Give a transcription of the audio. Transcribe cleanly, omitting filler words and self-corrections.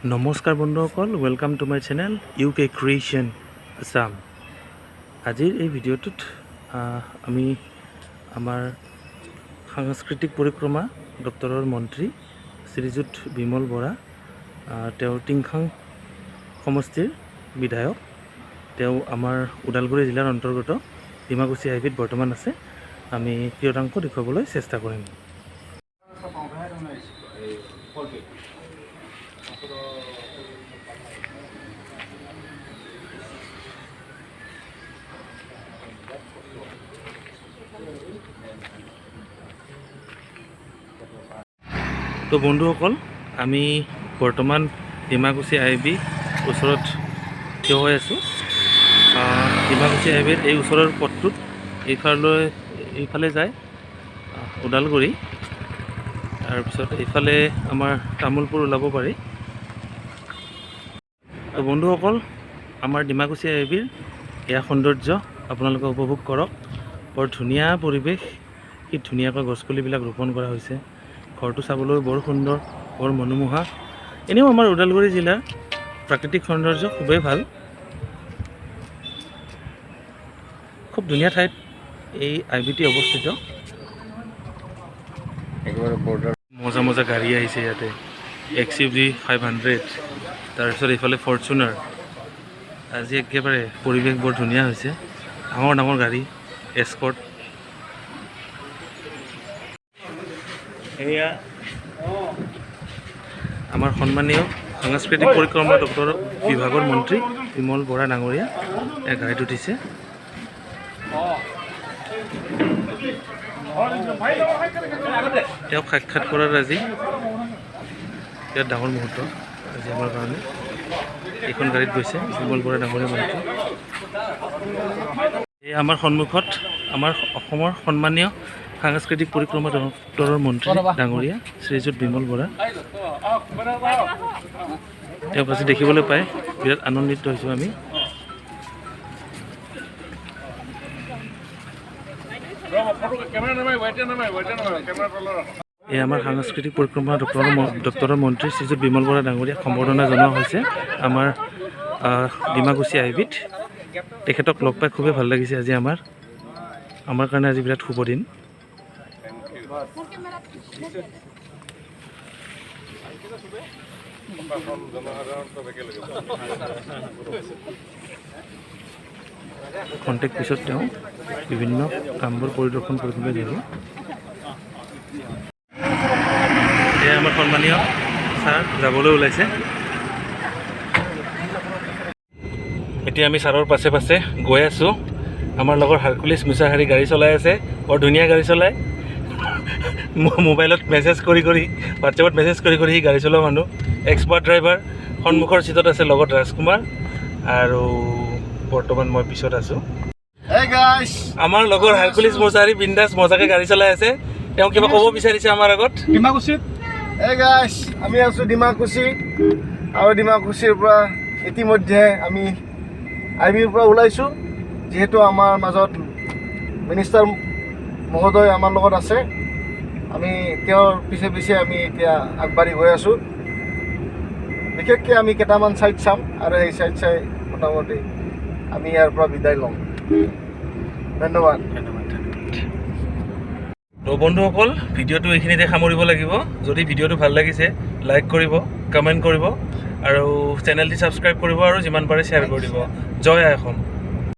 নমস্কাৰ বন্ধুসকল, welcome to my channel UK creation Assam. আজিৰ এই ভিডিঅ'টোত আমি আমাৰ সাংস্কৃতিক পৰিক্ৰমা দপ্তৰৰ মন্ত্ৰী শ্ৰীযুত বিমল বৰা, তেওঁ টিংখাং সমষ্টিৰ বিধায়ক। তেওঁ আমাৰ ওদালগুৰি জিলাৰ অন্তৰ্গত ডিমাকুচি আইভিত বৰ্তমান আছে। আমি কিয়দাংশ দেখুৱাবলৈ চেষ্টা কৰিম। তো বন্ধুসকল, আমি বৰ্তমান ডিমাকুচি আইভি ওচৰত থিয় হৈ আছোঁ। ডিমাকুচি আইভিৰ এই ওচৰৰ পথটোত এইফালে যায় ওদালগুৰি, তাৰপিছত এইফালে আমাৰ তামোলপুৰ ওলাব পাৰি। তো বন্ধুসকল, আমাৰ ডিমাকুচি আইভিৰ এয়া সৌন্দৰ্য আপোনালোকে উপভোগ কৰক। বৰ ধুনীয়া পৰিৱেশ, কি ধুনীয়াকৈ গছপুলিবিলাক ৰোপণ কৰা হৈছে। ঘৰটো চাবলৈ বৰ সুন্দৰ, বৰ মনোমোহা। এনেও আমাৰ ওদালগুৰি জিলাৰ প্ৰাকৃতিক সৌন্দৰ্য খুবেই ভাল। খুব ধুনীয়া ঠাইত এই আইভিটি অৱস্থিত। মজা মজা গাড়ী আহিছে ইয়াতে, XUV 500, তাৰপিছত এইফালে ফৰ্চুনাৰ। আজি একেবাৰে পৰিৱেশ বৰ ধুনীয়া হৈছে। ডাঙৰ ডাঙৰ গাড়ী, এস্কৰ্ট। এয়া আমাৰ সন্মানীয় সাংস্কৃতিক পৰিক্ৰমা দপ্তৰ বিভাগৰ মন্ত্ৰী বিমল বৰা ডাঙৰীয়া এই গাড়ীত উঠিছে। তেওঁক সাক্ষাৎ কৰাৰ আজি ইয়াত ডাঙৰ মুহূৰ্ত আজি আমাৰ কাৰণে। এইখন গাড়ীত গৈছে বিমল বৰা ডাঙৰীয়া মন্ত্ৰী। এই আমাৰ সন্মুখত আমাৰ অসমৰ সন্মানীয় সাংস্কৃতিক পৰিক্ৰমা দপ্তৰৰ মন্ত্ৰী ডাঙৰীয়া শ্ৰীযুত বিমল বৰা। তেওঁক আজি দেখিবলৈ পাই বিৰাট আনন্দিত হৈছোঁ আমি। এই আমাৰ সাংস্কৃতিক পৰিক্ৰমা দপ্তৰৰ মন্ত্ৰী শ্ৰীযুত বিমল বৰা ডাঙৰীয়াক সম্বৰ্ধনা জনোৱা হৈছে আমাৰ ডিমাকুচি আইভিত। তেখেতক লগ পাই খুবেই ভাল লাগিছে। আজি আমাৰ কাৰণে আজি বিৰাট শুভ দিন। খন্তেক পিছত তেওঁ বিভিন্ন কামবোৰ পৰিদৰ্শন কৰিবলৈ যাব। এয়া আমাৰ সন্মানীয় ছাৰ যাবলৈ ওলাইছে। এতিয়া আমি ছাৰৰ পাছে পাছে গৈ আছোঁ। আমাৰ লগৰ হাৰকুলিছ মুছাহাৰী গাড়ী চলাই আছে, বৰ ধুনীয়া গাড়ী চলায়। মোবাইলত মেছেজ কৰি হোৱাটছএপত মেছেজ কৰি সি গাড়ী চলোৱা মানুহ, এক্সপাৰ্ট ড্ৰাইভাৰ। সন্মুখৰ চিটত আছে লগত ৰাজকুমাৰ, আৰু বৰ্তমান মই পিছত আছোঁ। আমাৰ লগৰ হাৰকুলিছ মুছাহাৰী বিন্দাছ মজাকৈ গাড়ী চলাই আছে। তেওঁ কিবা ক'ব বিচাৰিছে আমাৰ আগত। ডিমাকুচিত আমি আছোঁ ডিমাকুচি, আৰু ডিমাকুচিৰ পৰা ইতিমধ্যে আমি আইভিৰ পৰা ওলাইছোঁ। যিহেতু আমাৰ মাজত মিনিষ্টাৰ মহোদয় আমাৰ লগত আছে, আমি তেওঁৰ পিছে পিছে আমি এতিয়া আগবাঢ়ি গৈ আছোঁ। বিশেষকৈ আমি কেইটামান ছাইড চাম, আৰু সেই ছাইড চাই মোটামুটি আমি ইয়াৰ পৰা বিদায় ল'ম। ধন্যবাদ। তো বন্ধুসকল, ভিডিঅ'টো এইখিনিতে সামৰিব লাগিব। যদি ভিডিঅ'টো ভাল লাগিছে লাইক কৰিব, কমেণ্ট কৰিব, আৰু চেনেলটি ছাবস্ক্ৰাইব কৰিব, আৰু যিমান পাৰে শ্বেয়াৰ কৰি দিব। জয় আই অসম।